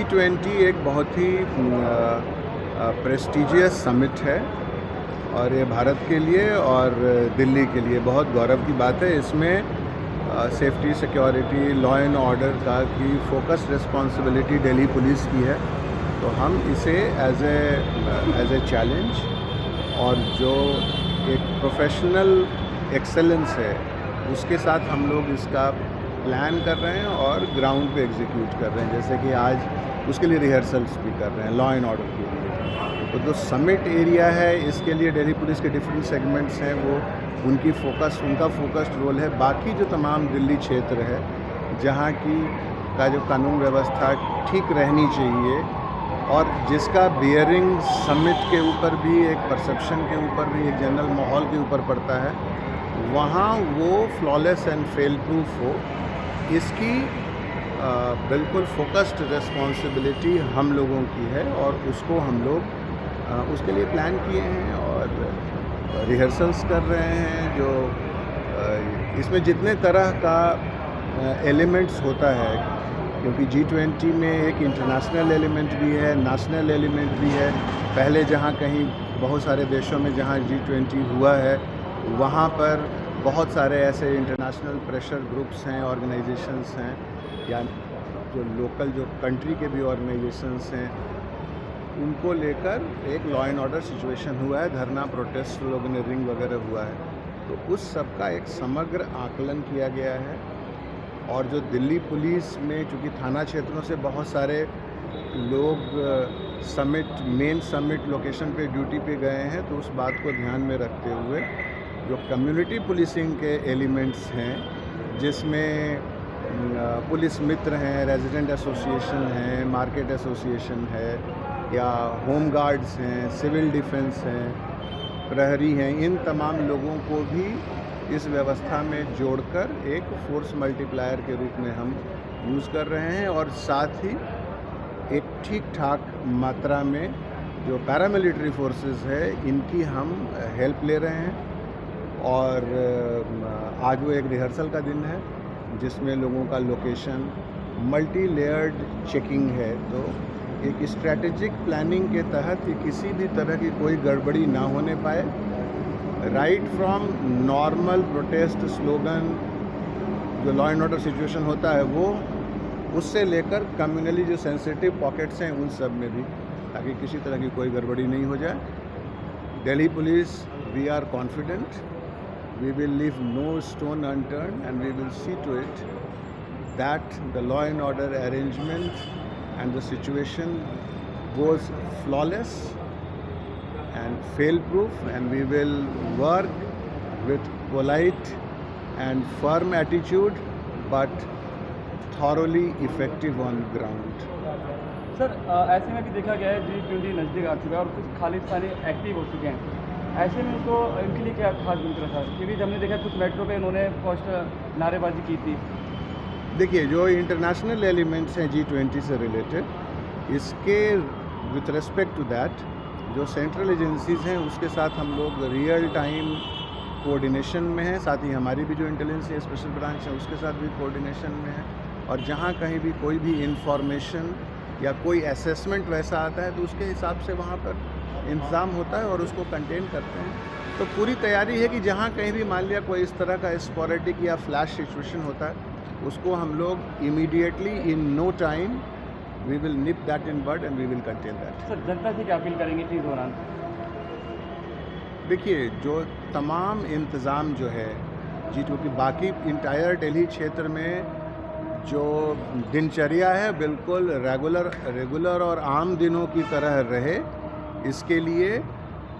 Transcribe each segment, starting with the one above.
G20 एक बहुत ही prestigious summit है और ये भारत के लिए और दिल्ली के लिए बहुत गौरव की बात है। इसमें safety, security, law and order का की फोकस रिस्पॉन्सिबिलिटी दिल्ली पुलिस की है। तो हम इसे एज ए चैलेंज और जो एक प्रोफेशनल एक्सेलेंस है उसके साथ हम लोग इसका प्लान कर रहे हैं और ग्राउंड पे एग्जीक्यूट कर रहे हैं। जैसे कि आज उसके लिए रिहर्सल्स भी कर रहे हैं लॉ एंड ऑर्डर के लिए। तो जो समिट एरिया है इसके लिए दिल्ली पुलिस के डिफरेंट सेगमेंट्स हैं, वो उनका फोकस्ड रोल है। बाकी जो तमाम दिल्ली क्षेत्र है जहाँ की का जो कानून व्यवस्था ठीक रहनी चाहिए और जिसका बियरिंग समिट के ऊपर भी, एक परसेप्शन के ऊपर भी, एक जनरल माहौल के ऊपर पड़ता है, वहाँ वो फ्लॉलेस एंड फेल प्रूफ हो, इसकी बिल्कुल फोकस्ड रिस्पॉन्सिबिलिटी हम लोगों की है और उसको हम लोग उसके लिए प्लान किए हैं और रिहर्सल्स कर रहे हैं। जो इसमें जितने तरह का एलिमेंट्स होता है, क्योंकि G20 में एक इंटरनेशनल एलिमेंट भी है, नेशनल एलिमेंट भी है। पहले जहाँ कहीं बहुत सारे देशों में जहाँ G20 हुआ है वहाँ पर बहुत सारे ऐसे इंटरनेशनल प्रेशर ग्रुप्स हैं, ऑर्गेनाइजेशंस हैं, या जो लोकल जो कंट्री के भी ऑर्गेनाइजेशंस हैं, उनको लेकर एक लॉ एंड ऑर्डर सिचुएशन हुआ है, धरना, प्रोटेस्ट, लोगों ने रिंग वगैरह हुआ है। तो उस सब का एक समग्र आकलन किया गया है। और जो दिल्ली पुलिस में चूँकि थाना क्षेत्रों से बहुत सारे लोग मेन समिट लोकेशन पे ड्यूटी पे गए हैं, तो उस बात को ध्यान में रखते हुए जो कम्युनिटी पुलिसिंग के एलिमेंट्स हैं, जिसमें पुलिस मित्र हैं, रेजिडेंट एसोसिएशन हैं, मार्केट एसोसिएशन है, या होम गार्ड्स हैं, सिविल डिफेंस हैं, प्रहरी हैं, इन तमाम लोगों को भी इस व्यवस्था में जोड़कर एक फोर्स मल्टीप्लायर के रूप में हम यूज़ कर रहे हैं। और साथ ही एक ठीक ठाक मात्रा में जो पैरामिलिट्री फोर्सेस है इनकी हम हेल्प ले रहे हैं। और आज वो एक रिहर्सल का दिन है जिसमें लोगों का लोकेशन मल्टी लेयर्ड चेकिंग है। तो एक स्ट्रैटेजिक प्लानिंग के तहत ये किसी भी तरह की कोई गड़बड़ी ना होने पाए। Right from normal protest slogan, जो लॉ एंड ऑर्डर सिचुएशन होता है वो, उससे लेकर कम्युनली जो सेंसिटिव पॉकेट्स हैं उन सब में भी, ताकि किसी तरह की कोई गड़बड़ी नहीं हो जाए। Delhi police, we are confident, we will leave no stone unturned and we will see to it that the law and order arrangement and the situation goes flawless and fail proof, and we will work with polite and firm attitude but thoroughly effective on ground. Sir, ऐसे में भी देखा गया है G20 नज़दीक आ चुका है और कुछ खालिस्तानी एक्टिव हो चुके हैं। ऐसे में तो इनके लिए क्या खास भूमिका था? क्योंकि हमने देखा कुछ मेट्रो पे इन्होंने पोस्टर नारेबाजी की थी। देखिए, जो इंटरनेशनल एलिमेंट्स हैं G20 से रिलेटेड, इसके विथ रिस्पेक्ट टू दैट जो सेंट्रल एजेंसीज़ हैं उसके साथ हम लोग रियल टाइम कोऑर्डिनेशन में हैं। साथ ही हमारी भी जो इंटेलिजेंस स्पेशल ब्रांच है उसके साथ भी कोऑर्डिनेशन में है। और जहाँ कहीं भी कोई भी इंफॉर्मेशन या कोई असेसमेंट वैसा आता है तो उसके हिसाब से वहाँ पर इंतज़ाम होता है और उसको कंटेन करते हैं। तो पूरी तैयारी है कि जहाँ कहीं भी मान लिया कोई इस तरह का स्पोरेटिक या फ्लैश सिचुएशन होता है, उसको हम लोग immediately in no time we will nip that in bud and we will contain that. Sir, जनता से क्या अपील करेंगे इस दौरान? देखिए, जो तमाम इंतज़ाम जो है क्योंकि बाकी इंटायर दिल्ली क्षेत्र में जो दिनचर्या है बिल्कुल रेगुलर और आम दिनों की तरह रहे, इसके लिए,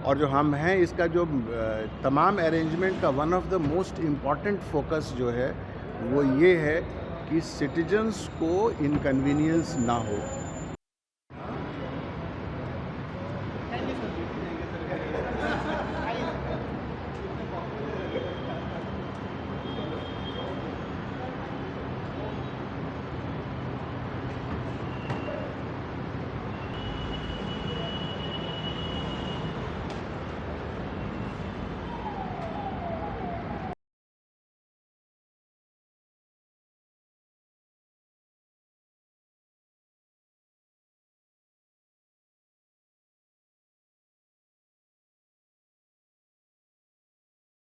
और जो हम हैं इसका जो तमाम अरेंजमेंट का one of the most important focus जो है वो ये है कि सिटीजन्स को इनकन्वीनियंस ना हो।